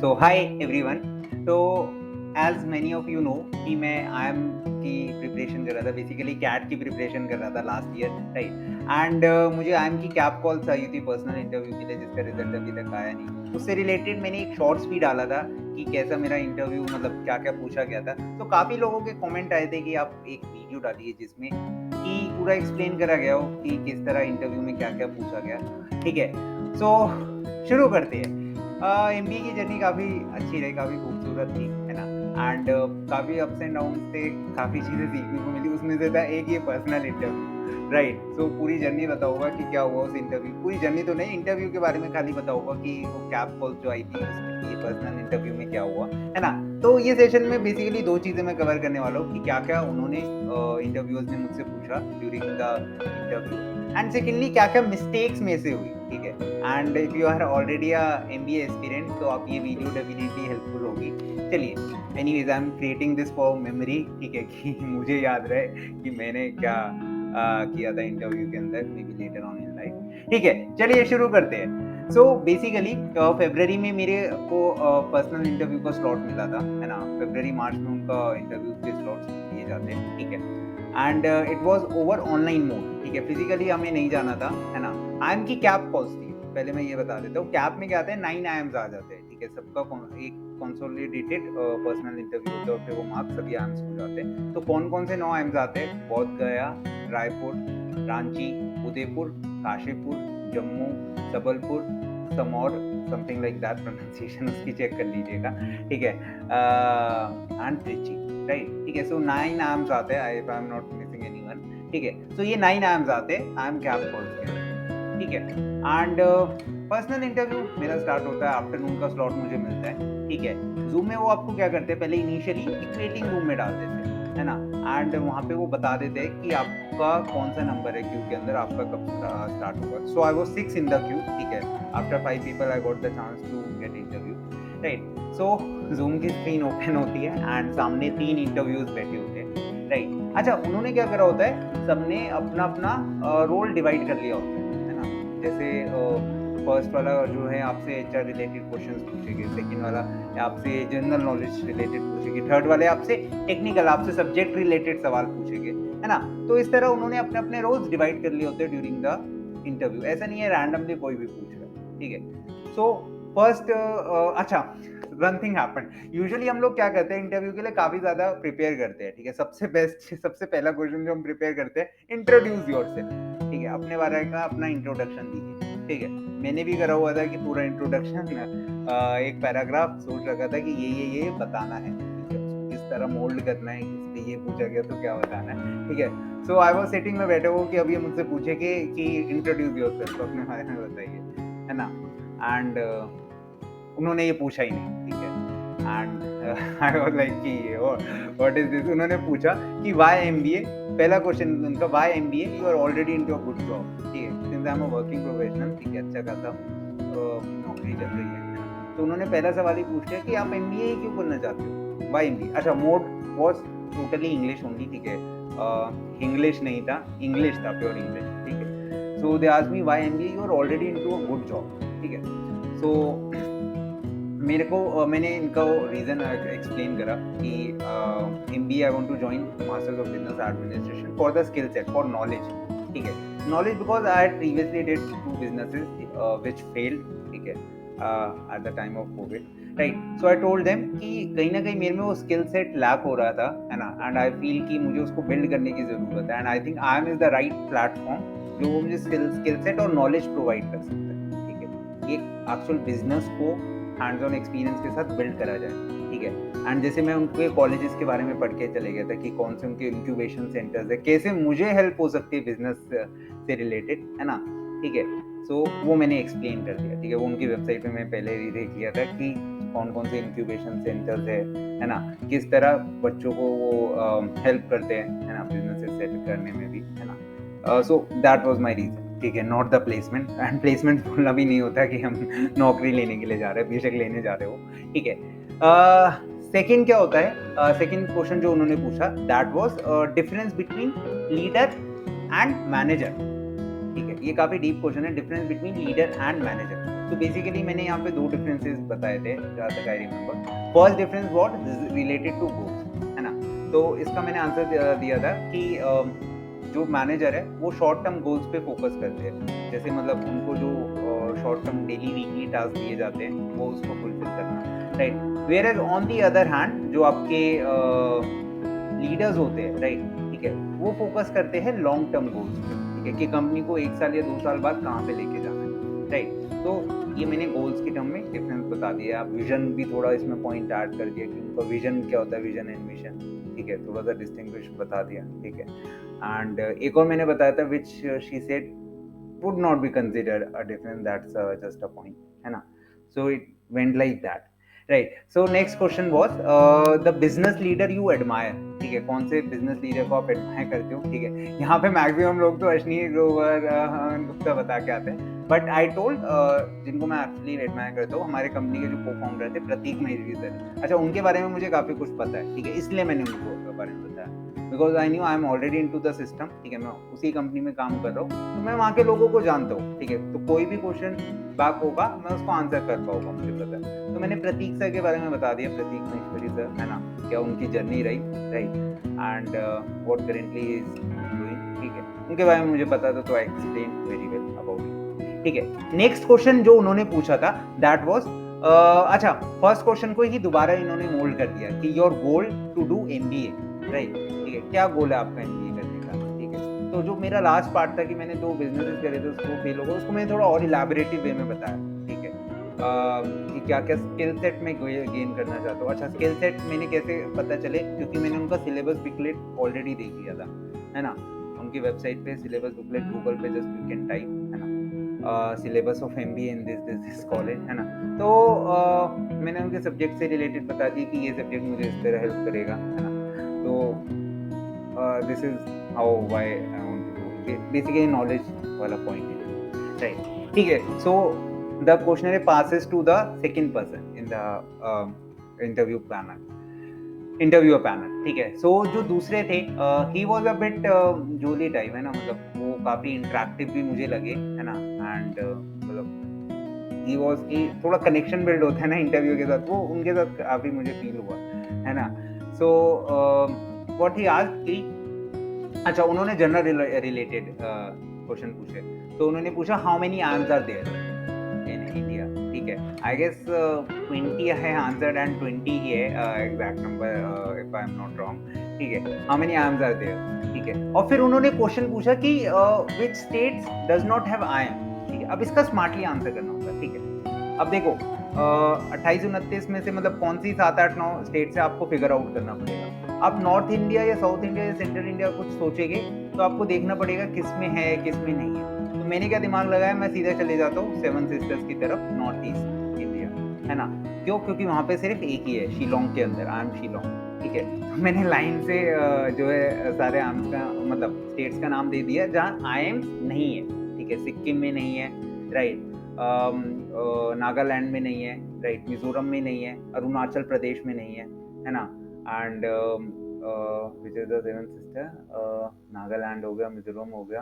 सो hi everyone. तो as many of you know कि मैं आई एम की प्रिपरेशन कर रहा था, बेसिकली कैट की प्रिपरेशन कर रहा था लास्ट ईयर, राइट। एंड मुझे आई एम की कैप कॉल्स आई थी पर्सनल इंटरव्यू के लिए, जिसका रिजल्ट अभी तक आया नहीं। उससे रिलेटेड मैंने एक शॉर्ट्स भी डाला था कि कैसा मेरा इंटरव्यू, मतलब क्या क्या पूछा गया था। तो काफ़ी लोगों के कमेंट आए थे कि आप एक वीडियो डालिए जिसमें कि पूरा एक्सप्लेन करा गया हो कि किस तरह इंटरव्यू में क्या क्या पूछा गया। ठीक है, सो शुरू करते हैं। एमबीए की जर्नी काफ़ी अच्छी रही, काफ़ी खूबसूरत थी, है ना। एंड काफ़ी अप्स एंड डाउन थे, काफ़ी चीज़ें सीखने को मिली। उसमें से था एक ये पर्सनल इंटरव्यू, राइट। सो पूरी जर्नी बताऊंगा कि क्या हुआ उस इंटरव्यू, पूरी जर्नी तो नहीं, इंटरव्यू के बारे में खाली बताऊंगा कि वो कैप कॉल जो आई थी उसमें ये पर्सनल इंटरव्यू में क्या हुआ, है ना। तो ये सेशन में बेसिकली दो चीज़ें मैं कवर करने वाला हूँ कि क्या क्या उन्होंने इंटरव्यूअर्स ने मुझसे पूछा during the interview, and secondly क्या क्या मिस्टेक्स में से हुई। ठीक है, and if you are already a MBA aspirant तो आप ये वीडियो डेफिनेटली हेल्पफुल होगी। चलिए, anyways I am creating this for memory, ठीक है, कि मुझे याद रहे कि मैंने क्या किया था इंटरव्यू के अंदर, may be later on in life. ठीक है, चलिए शुरू करते हैं। सो बेसिकली फरवरी में मेरे को पर्सनल इंटरव्यू का स्लॉट मिला था, है ना। फरवरी मार्च में उनका इंटरव्यू के स्लॉट्स दिए जाते हैं, ठीक है। And it was over online mode, ठीक है, फिजिकली हमें नहीं जाना था, है ना। आई एम की कैब कॉल्स थी, पहले मैं ये बता देता हूँ। कैब में क्या आते हैं, 9 IIMs आ जाते हैं, ठीक है। सबका एक कंसोलिडेटेड पर्सनल इंटरव्यू होता है और फिर वो मार्क्स सभी IIMs हो जाते हैं। तो कौन कौन से 9 IIMs आते हैं, Bodh Gaya, Raipur, Ranchi, Udaipur, Kashipur, Jammu, Jabalpur, Samaur, something like that, pronunciation उसकी चेक कर लीजिएगा, ठीक है। एंड त्रिची, राइट, ठीक है। सो 9 IIMs आते हैं, if I am not missing anyone, ठीक है। सो ये 9 IIMs आते हैं आई एम कैब कॉल्स के अंदर, ठीक है। एंड पर्सनल इंटरव्यू मेरा स्टार्ट होता है, आफ्टरनून का स्लॉट मुझे मिलता है, ठीक है। जूम में वो आपको क्या करते हैं, पहले इनिशियली एक वेटिंग रूम में डाल देते हैं, है ना। एंड वहाँ पे वो बता देते हैं कि आपका कौन सा नंबर है क्यू के अंदर, आपका कब स्टार्ट होगा। So I was 6 in the queue, ठीक है। After 5 people I got the chance to get interview, right. So zoom की स्क्रीन ओपन होती है एंड सामने 3 इंटरव्यूज बैठे होते हैं, राइट। अच्छा, उन्होंने क्या करा होता है, सबने अपना अपना रोल डिवाइड कर लिया होता है ना। जैसे फर्स्ट वाला जो है आपसे एचआर रिलेटेड क्वेश्चंस पूछेंगे, सेकंड वाला आपसे जनरल नॉलेज रिलेटेड पूछेंगे, थर्ड वाले आपसे टेक्निकल, आपसे सब्जेक्ट रिलेटेड सवाल पूछेंगे, है ना। तो इस तरह उन्होंने अपने अपने रोल्स डिवाइड कर लिए होते हैं ड्यूरिंग द इंटरव्यू। ऐसा नहीं है रैंडमली कोई भी पूछ रहा है, ठीक है। सो फर्स्ट, अच्छा, वन थिंग हैपेंड। यूजुअली हम लोग क्या करते हैं इंटरव्यू के लिए, काफी ज्यादा प्रिपेयर करते हैं, ठीक है। सबसे बेस्ट सबसे पहला क्वेश्चन जो हम प्रिपेयर करते हैं, इंट्रोड्यूस योरसेल्फ, ठीक है। अपने बारे का अपना इंट्रोडक्शन दीजिए, ठीक है। मैंने भी करा हुआ था कि पूरा इंट्रोडक्शन, एक पैराग्राफ सोच रखा था कि ये बताना है, ठीक है। उसको किस तरह मोल्ड करना है, इस पे ये पूछा गया तो क्या बताना है, ठीक है। सो आई वाज सिटिंग में बैठे हो कि अब ये मुझसे पूछे कि इंट्रोड्यूस योरसेल्फ, अपने बारे में बताइए, है ना। एंड उन्होंने ये पूछा ही नहीं, ठीक है। एंड आई वाज लाइक कि व्हाट इज दिस। उन्होंने पूछा कि व्हाई एमबीए, पहला क्वेश्चन उनका, why MBA, you are already into a good job, ठीक है। Since I am a working professional, ठीक है, अच्छा खासा नौकरी चल रही है ना। तो उन्होंने पहला सवाल ही पूछ लिया कि आप एमबीए ही क्यों करना चाहते हो, व्हाई एमबीए। अच्छा, mode was totally English only, ठीक है। इंग्लिश नहीं था, इंग्लिश था, प्योर इंग्लिश, ठीक है। So they asked me why MBA, you are already into a good job, ठीक है। सो मेरे को मैंने इनका रीज़न एक्सप्लेन करा कि MBA I want to join masters of business administration for the skill set, for knowledge, ठीक है। Knowledge because I had previously did 2 businesses which failed, ठीक है, at the time of COVID, right. So I told them कि कहीं ना कहीं मेरे में वो स्किल सेट लैक हो रहा था, है ना। एंड आई फील कि मुझे उसको बिल्ड करने की ज़रूरत है, and I think I am is the right platform जो वो मुझे स्किल सेट और नॉलेज प्रोवाइड कर सकता है, ठीक है। एक एक्चुअल बिजनेस को हैंड्स ऑन एक्सपीरियंस के साथ बिल्ड करा जाए, ठीक है। एंड जैसे मैं उनके कॉलेजेस के बारे में पढ़ के चले गया था कि कौन से उनके इंक्यूबेशन सेंटर्स है, कैसे मुझे हेल्प हो सकती है बिजनेस से रिलेटेड, है ना, ठीक है। सो वो मैंने एक्सप्लेन कर दिया, ठीक है। वो उनकी वेबसाइट पे मैं पहले ही देख लिया था कि कौन कौन से इंक्यूबेशन सेंटर्स है ना, किस तरह बच्चों को वो हेल्प करते हैं, है ना, बिजनेस सेट करने में भी, है ना। So that was my reason, ठीक है, not the placement. And placement बोलना भी नहीं होता कि हम नौकरी लेने के लिए जा रहे हैं, बेशक लेने जा रहे हो, ठीक है। सेकंड क्या होता है, सेकंड क्वेश्चन जो उन्होंने पूछा, that was difference between leader and manager, ठीक है। ये काफी डीप क्वेश्चन है, difference between leader and manager. तो बेसिकली मैंने यहाँ पे 2 डिफरेंसेस बताए थे जहाँ तक I remember. First difference what is related to goals, है ना? तो इसका मैंने आंसर दिया था कि जो मैनेजर है वो शॉर्ट टर्म गोल्स पे फोकस करते हैं। जैसे मतलब उनको जो short term daily weekly task दिए जाते हैं वो उसको फुलफिल करना, right? Whereas on the other hand जो आपके लीडर्स होते हैं, राइट, ठीक है, वो फोकस करते हैं लॉन्ग टर्म गोल्स पे, ठीक है, कि कंपनी को 1 साल या 2 साल बाद कहाँ पे लेके जाना है, राइट? तो ये मैंने गोल्स के टर्म में डिफरेंस बता दिया। विजन भी थोड़ा इसमें पॉइंट ऐड कर दिया कि उनका विजन क्या होता है, विजन एंड मिशन, ठीक है, थोड़ा सा डिस्टिंग्विश बता दिया, ठीक है। एंड एक और मैंने बताया था which she said would not be considered a difference, that's just a point, है ना? So it went like that, right? So next question was the business leader you admire, ठीक है, कौन से बिजनेस लीडर को आप एडमायर करते हो, ठीक है। यहाँ पे मैक्सिमम लोग तो अश्विनी ग्रोवर गुप्ता बता के आते हैं, बट आई टोल्ड जिनको मैं एक्चुअली एडमायर करता हूँ, हमारे कंपनी के जो को फाउंडर थे प्रतीक महेश्वरी सर। अच्छा, उनके बारे में मुझे काफी कुछ पता है, ठीक है, इसलिए मैंने उनको बारे में बताया, because I knew I am already into the system, ठीक है, मैं उसी कंपनी में काम कर रहा हूँ, तो मैं वहाँ के लोगों को जानता हूँ, ठीक है, तो कोई भी क्वेश्चन बैक होगा मैं उसको आंसर कर पाऊंगा, मुझे पता है। तो मैंने प्रतीक सर के बारे में बता दिया, प्रतीक महेश्वरी सर, है ना, क्या उनकी जर्नी रही, right, and what currently is doing, ठीक है, उनके बारे में मुझे पता था, तो I explain very well about it, ठीक है। नेक्स्ट क्वेश्चन जो उन्होंने पूछा था दैट वाज अच्छा, फर्स्ट क्वेश्चन को ही दोबारा इन्होंने मोल्ड कर दिया कि your goal to do MBA, right, ठीक है, क्या गोल है आपका एमबीए करने का, ठीक है। तो जो मेरा लास्ट पार्ट था कि मैंने 2 बिजनेसेस करे थे उसको फेल हो गया, उसको मैंने थोड़ा और इलैबोरेटिव वे में बताया, ठीक है, कि क्या क्या स्किल सेट में गेन करना चाहता हूँ। अच्छा, स्किल सेट मैंने कैसे पता चले, क्योंकि मैंने उनका सिलेबस बुकलेट ऑलरेडी देख लिया था, है ना, उनकी वेबसाइट पे सिलेबस बुकलेट, गूगल पे जस्ट यू कैन टाइप, है ना, syllabus of MBA in this college, है ना। तो मैंने उनके सब्जेक्ट से रिलेटेड बता दिया कि ये सब्जेक्ट मुझे इस तरह हेल्प करेगा, है ना। तो this is how why I want to do, basically knowledge वाला पॉइंट है, राइट, ठीक है। So the questionnaire passes to the second person in the interview panel, ठीक है। सो जो दूसरे थे he was a bit jolly type, है ना, मतलब वो काफी इंटरेक्टिव भी मुझे लगे, है ना, एंड मतलब ही वाज की थोड़ा कनेक्शन बिल्ड होता है ना इंटरव्यू के साथ, वो उनके साथ काफी मुझे फील हुआ, है ना। सो व्हाट ही आस्क्ड कि अच्छा, उन्होंने जनरल रिलेटेड क्वेश्चन पूछे, तो उन्होंने पूछा how many arms are there in India, ठीक है। आई गेस 20 है आंसर्ड एंड 20 ही है exact number if I am not wrong, ठीक है। How many arms are there, ठीक है। और फिर उन्होंने क्वेश्चन पूछा कि which states does not have arm, ठीक है। अब इसका स्मार्टली आंसर करना होगा, ठीक है। अब देखो 28-29 में से मतलब कौन सी 7-8-9 स्टेट से आपको फिगर आउट करना पड़ेगा। आप नॉर्थ इंडिया या साउथ इंडिया या सेंट्रल इंडिया कुछ सोचेंगे तो आपको देखना पड़ेगा किस में है किस में नहीं है। तो मैंने क्या दिमाग लगाया, मैं सीधा चले जाता हूँ 7 सिस्टर्स की तरफ, नॉर्थ ईस्ट इंडिया, है ना। क्यों? क्योंकि वहाँ पे सिर्फ एक ही है, शिलोंग के अंदर, आई एम शिलोंग, ठीक है। तो मैंने लाइन से जो है सारे आर्म्स का मतलब स्टेट्स का नाम दे दिया जहाँ आई एम नहीं है, ठीक है। सिक्किम में नहीं है, राइट, नागालैंड में नहीं है, राइट, मिजोरम में नहीं है, अरुणाचल प्रदेश में नहीं है ना। And which is the seven sister, Nagaland हो गया, मिजोरम हो गया,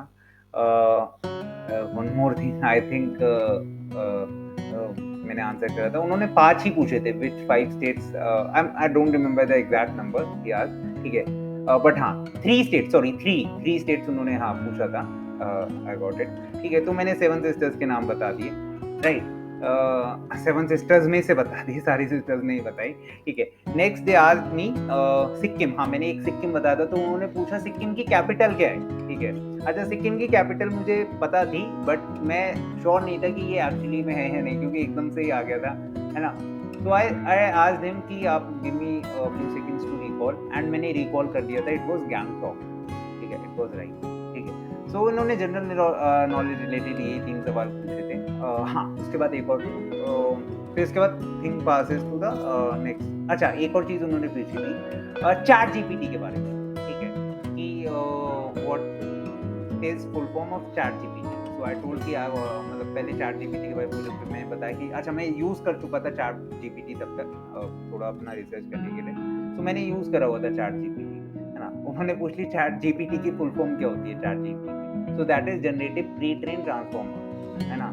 one more thing I think मैंने आंसर करा था, उन्होंने 5 ही पूछे थे, विच 5 states, I don't remember the exact number यार, ठीक है। बट हाँ 3 स्टेट, सॉरी 3 स्टेट्स उन्होंने हाँ पूछा था, आई गॉट इट, ठीक है। तो मैंने 7 सिस्टर्स के नाम बता दिए, राइट, 7 सिस्टर्स में से बता दिए, सारी सिस्टर्स नहीं बताई, ठीक है। नेक्स्ट दे आस्क्ड मी सिक्किम, हाँ मैंने एक सिक्किम बताया था, तो उन्होंने पूछा सिक्किम की कैपिटल क्या है, ठीक है। अच्छा, सिक्किम की कैपिटल मुझे पता थी बट मैं श्योर नहीं था कि ये एक्चुअली में है या नहीं, क्योंकि एकदम से ही आ गया था, है ना। तो आई आस्क्ड हिम कि आप give me few seconds to recall, and मैंने रिकॉल कर दिया था, इट वाज गैंगटॉक, ठीक है, इट वाज राइट, ठीक है। सो इन्होंने जनरल नॉलेज रिलेटेड ये 3 सवाल पूछे थे। हाँ, उसके बाद एक और फिर उसके बाद thing passes to the next. अच्छा, एक और चीज उन्होंने पूछी थी चैट जीपीटी के बारे में, ठीक है, कि what is full form of chat GPT. So I told कि मतलब पहले चैट जीपीटी के बारे में पूछा, फिर मैंने बताया कि अच्छा मैं यूज कर चुका था चैट जीपीटी तब तक, थोड़ा अपना रिसर्च करने के लिए, तो मैंने यूज करा हुआ था चैट जीपीटी, है ना। उन्होंने पूछ ली चैट जीपीटी की फुल फॉर्म क्या होती है, chat GPT, so that is generative pre train transformer, है ना।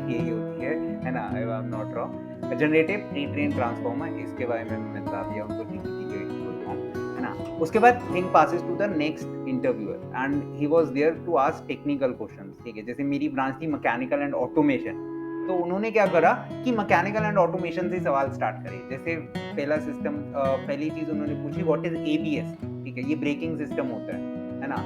यही होती है ना, आई am not wrong. Generative pre train transformer, इसके बारे में मैंने बता दिया उनको, जीपीटी के फुल फॉर्म, है ना। उसके बाद thing passes to the next interviewer and he was there to ask technical questions, ठीक है। जैसे मेरी ब्रांच थी मैकेनिकल एंड ऑटोमेशन, तो उन्होंने क्या करा कि मैकेनिकल एंड ऑटोमेशन से सवाल स्टार्ट करे। जैसे पहला सिस्टम, पहली चीज उन्होंने पूछी व्हाट इज एबीएस, ठीक है, ये ब्रेकिंग सिस्टम होता है ना,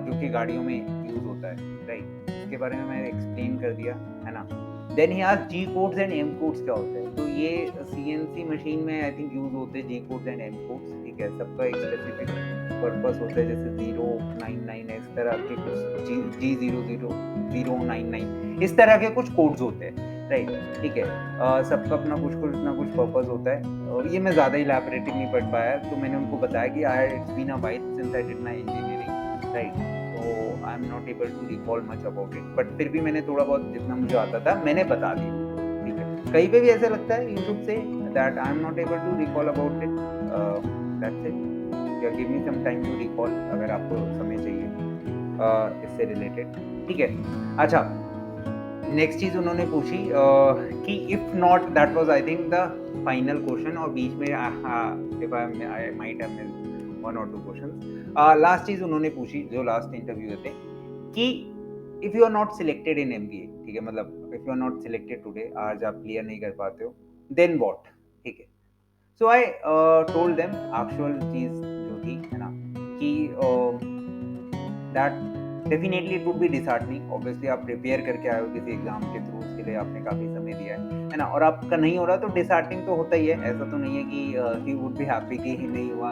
जो कि गाड़ियों में यूज होता है, राइट। इसके बारे में मैंने एक्सप्लेन कर दिया, है ना। Then he asked G codes and M codes क्या होता है, तो ये सीएनसी मशीन में आई थिंक यूज होते हैं G codes and M codes, ठीक है। सबका एक स्पेसिफिक पर्पस होता है, जैसे 099 इस तरह के कुछ G00 099 इस तरह के कुछ कोड्स होते हैं, राइट, ठीक है। सबका अपना कुछ ना कुछ पर्पस होता है, और ये मैं ज़्यादा इलैबोरेटिव नहीं पढ़ पाया, तो मैंने उनको बताया कि it's been a while since I did my engineering, right, तो I am not able to recall much about it, but फिर भी मैंने थोड़ा बहुत जितना मुझे आता था मैंने बता दिया, ठीक है। कहीं पे भी ऐसा लगता है you should say that I am not able to recall about it, that's it, या give me some time to recall, अगर आपको समय चाहिए इससे रिलेटेड, ठीक है। अच्छा, नेक्स्ट चीज उन्होंने पूछी कि if not, that was I think the final question, और बीच में if I might have missed one और टू क्वेश्चंस। लास्ट चीज उन्होंने पूछी जो लास्ट इंटरव्यू थे कि if you are not selected in MBA, ठीक है, मतलब if you are not selected today, आज आप क्लियर नहीं कर पाते हो, देन व्हाट, ठीक है। So I told them actual चीज जो थी, है ना, कि that definitely it would be disheartening, obviously आप प्रिपेयर करके आए हो किसी एग्जाम के थ्रू, उसके लिए आपने काफी समय दिया है ना, और आपका नहीं हो रहा तो डिसहार्टनिंग तो होता ही है, ऐसा तो नहीं है कि ही वुड बी हैप्पी कि ही नहीं हुआ,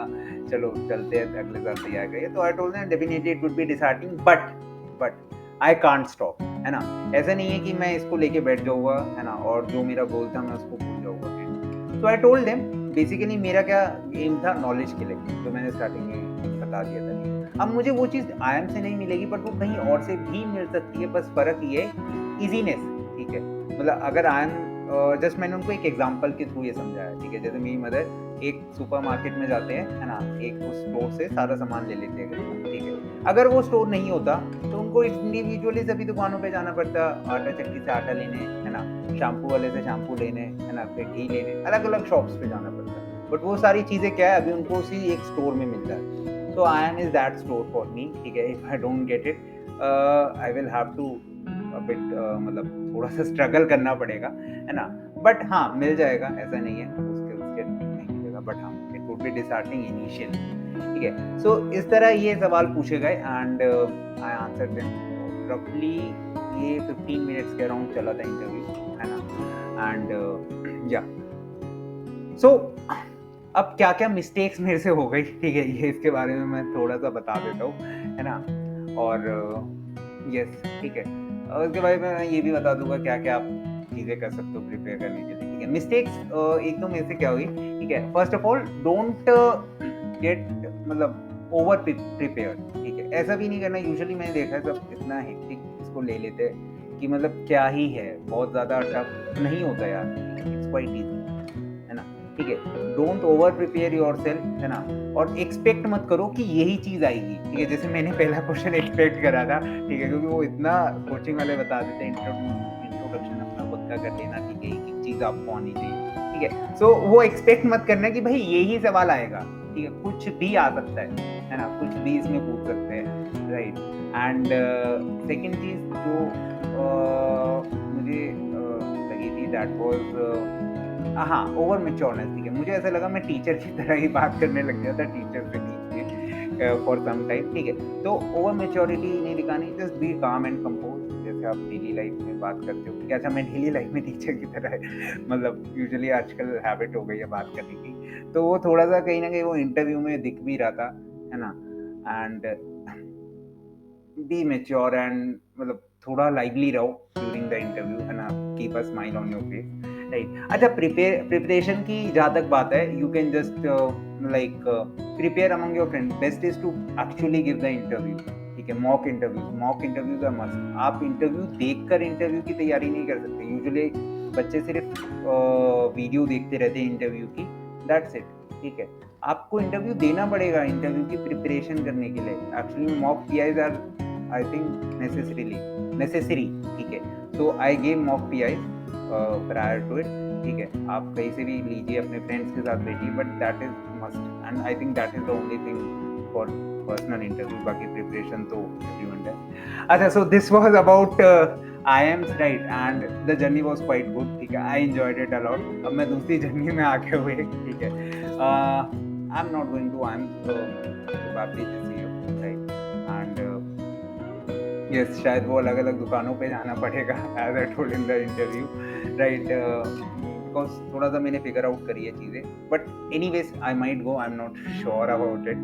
चलो चलते हैं अगले साल तैयार करिए। तो आई told them definitely it would be disheartening, but I can't stop, है ना। ऐसा नहीं है कि मैं इसको लेके बैठ जाऊंगा, है ना, और जो मेरा गोल था मैं उसको भूल जाऊंगा। तो आई टोल्ड देम बेसिकली मेरा क्या एम था, नॉलेज के लिए, जो मैंने स्टार्टिंग में बता दिया था। अब मुझे वो चीज़ आईएम से नहीं मिलेगी, बट वो कहीं और से भी मिल सकती है, बस फ़र्क ये है ईज़ीनेस, ठीक है। मतलब अगर आईएम, जस्ट मैंने उनको एक एग्जांपल के थ्रू ये समझाया, ठीक है। जैसे मेरी मदर एक सुपरमार्केट में जाते हैं, है ना, एक उस स्टोर से सारा सामान ले लेते हैं, ठीक है। अगर वो स्टोर नहीं होता तो उनको इंडिविजुअली सभी दुकानों पे जाना पड़ता, आटा चक्की से आटा लेने, है ना, शैम्पू वाले से शैम्पू लेने, है ना, फिर घी लेने, अलग-अलग शॉप्स पे जाना पड़ता। बट वो सारी चीज़ें क्या है, अभी उनको उसी एक स्टोर में मिल जाती है। So IIM is that store for me, ठीक है। If I don't get it, I will have to a bit, मतलब थोड़ा सा स्ट्रगल करना पड़ेगा, है ना। बट हाँ, मिल जाएगा, ऐसा नहीं है उसके उसके नहीं मिलेगा, बट हाँ, it would be disheartening initially, ठीक है। सो इस तरह ये सवाल पूछे गए एंड आई आंसर देम रफली। ये 15 मिनट्स के अराउंड चला था इंटरव्यू, है ना, एंड या सो अब क्या क्या मिस्टेक्स मेरे से हो गई, ठीक है, ये इसके बारे में मैं थोड़ा सा बता देता हूँ, है ना। और यस, ठीक है, और उसके बारे में मैं ये भी बता दूंगा क्या क्या आप चीज़ें कर सकते हो प्रिपेयर करने के लिए, ठीक है। मिस्टेक्स एक तो मेरे से क्या हुई, ठीक है। First of all don't get, मतलब ओवर प्रिपेयर, ठीक है। ऐसा भी नहीं करना, यूजुअली मैंने देखा है सब इतना हेक्टिक इसको ले लेते हैं कि मतलब क्या ही है, बहुत ज़्यादा टफ नहीं होता यार, इट्स क्वाइट ईजी, है ना, ठीक है। डोंट ओवर प्रिपेयर योरसेल्फ, है ना, और एक्सपेक्ट मत करो कि यही चीज आएगी, ठीक है। जैसे मैंने पहला क्वेश्चन एक्सपेक्ट करा था, ठीक है, क्योंकि वो इतना कोचिंग वाले बता देते हैं इंट्रोडक्शन अपना पक्का कर लेना, ठीक है, एक चीज आपको आनी चाहिए, ठीक है। सो वो एक्सपेक्ट मत करना कि भाई यही सवाल आएगा, ठीक है, कुछ भी आ सकता है ना, कुछ भी इसमें पूछ सकते हैं, राइट। एंड सेकेंड चीज जो मुझे लगी थी, दैट वाज हाँ, ओवर मैच्योरनेस, ठीक है। मुझे ऐसा लगा मैं टीचर की तरह ही बात करने लग गया था टीचर से बीच में फॉर सम टाइम, ठीक है। तो ओवर मैच्योरिटी नहीं दिखानी, जस्ट बी काम एंड कंपोज, जैसे आप डेली लाइफ में बात करते हो, ठीक है। अच्छा, मैं डेली लाइफ में टीचर की तरह मतलब यूजुअली आजकल हैबिट हो गई है बात करने की, तो वो थोड़ा सा कहीं ना कहीं वो इंटरव्यू में दिख भी रहा था, है ना। एंड बी मेच्योर एंड मतलब थोड़ा लाइवली रहो ड्यूरिंग द इंटरव्यू, है ना, keep a smile on your face, right. अच्छा, प्रिपरेशन की जहाँ तक बात है, you can just like prepare among your friend, best is to actually give the interview, ठीक है। Mock interviews are must. आप इंटरव्यू देखकर इंटरव्यू की तैयारी नहीं कर सकते, यूजुअली बच्चे सिर्फ वीडियो देखते रहते हैं इंटरव्यू की, दैट्स इट, ठीक है। आपको इंटरव्यू देना पड़ेगा इंटरव्यू की प्रिपरेशन करने के लिए। Actually mock PIs are I think necessary, ठीक है। So I gave mock PI prior to it. ठीक है, आप कहीं से भी लीजिए, अपने फ्रेंड्स के साथ बैठिए, but that is must and I think that is the only thing for personal interview. बाकी प्रिपरेशन तो एवरीवन डज। अच्छा, so this was about IIMs, right, and the journey was quite good. ठीक है, I enjoyed it a lot. अब मैं दूसरी journey में आके हुए, ठीक है, I am not going to IIMs, probably this year, right, and yes, शायद वो अलग-अलग दुकानों पे जाना पड़ेगा as I told in the interview, right, because थोड़ा-सा मैंने फिगर आउट करी है चीज़ें, but anyways I might go, I am not sure about it.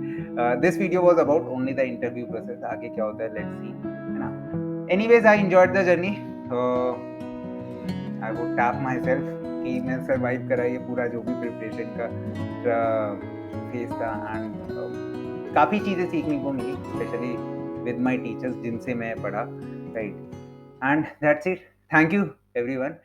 This video was about only the interview process, आगे क्या होता है लेट्स सी, है ना? Anyways I enjoyed the journey. I would tap my self कि मैं survive करा ये पूरा जो भी प्रिपरेशन का फेज़ था, एंड काफ़ी चीज़ें सीखने को मिली, स्पेशली with my teachers जिनसे मैं पढ़ा, right, and that's it, thank you everyone।